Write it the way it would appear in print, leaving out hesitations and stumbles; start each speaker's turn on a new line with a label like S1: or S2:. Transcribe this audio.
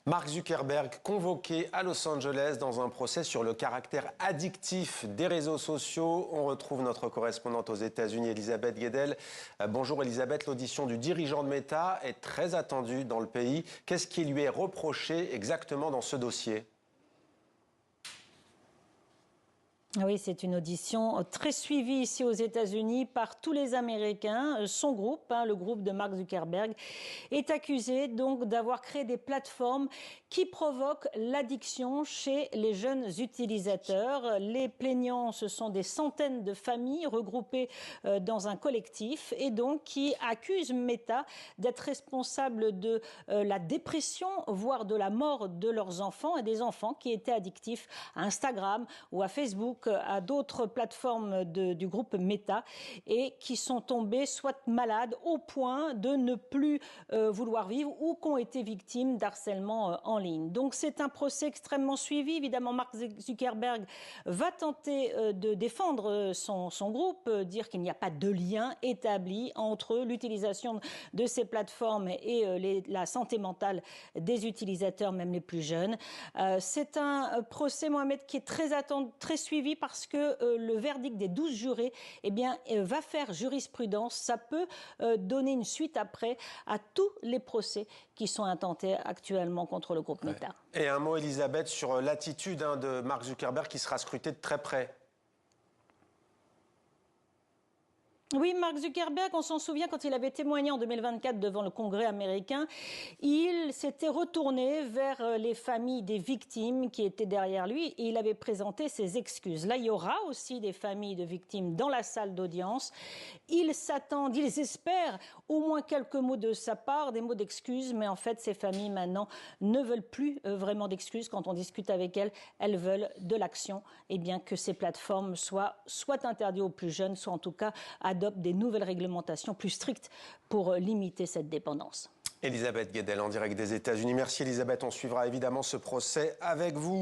S1: Mark Zuckerberg convoqué à Los Angeles dans un procès sur le caractère addictif des réseaux sociaux. On retrouve notre correspondante aux États-Unis, Elisabeth Guedel. Bonjour Elisabeth, l'audition du dirigeant de Meta est très attendue dans le pays. Qu'est-ce qui lui est reproché exactement dans ce dossier ?
S2: Oui, c'est une audition très suivie ici aux États-Unis par tous les Américains. Son groupe, le groupe de Mark Zuckerberg, est accusé donc d'avoir créé des plateformes qui provoquent l'addiction chez les jeunes utilisateurs. Les plaignants, ce sont des centaines de familles regroupées dans un collectif et donc qui accusent Meta d'être responsable de la dépression, voire de la mort de leurs enfants et des enfants qui étaient addictifs à Instagram ou à Facebook, à d'autres plateformes du groupe Meta et qui sont tombés soit malades au point de ne plus vouloir vivre ou qui ont été victimes d'harcèlement en ligne. Donc c'est un procès extrêmement suivi. Évidemment, Mark Zuckerberg va tenter de défendre son groupe, dire qu'il n'y a pas de lien établi entre l'utilisation de ces plateformes et la santé mentale des utilisateurs, même les plus jeunes. C'est un procès, Mohamed, qui est très attendu, très suivi parce que le verdict des 12 jurés va faire jurisprudence. Ça peut donner une suite après à tous les procès qui sont intentés actuellement contre le groupe Meta.
S1: Et un mot, Elisabeth, sur l'attitude de Mark Zuckerberg qui sera scruté de très près.
S2: Oui, Mark Zuckerberg, on s'en souvient quand il avait témoigné en 2024 devant le Congrès américain, il s'était retourné vers les familles des victimes qui étaient derrière lui et il avait présenté ses excuses. Là, il y aura aussi des familles de victimes dans la salle d'audience. Ils s'attendent, ils espèrent au moins quelques mots de sa part, des mots d'excuses, mais en fait, ces familles maintenant ne veulent plus vraiment d'excuses. Quand on discute avec elles, elles veulent de l'action et bien que ces plateformes soient interdites aux plus jeunes, soit en tout cas adoptent des nouvelles réglementations plus strictes pour limiter cette dépendance.
S1: Elisabeth Guedel en direct des États-Unis. Merci Elisabeth, on suivra évidemment ce procès avec vous.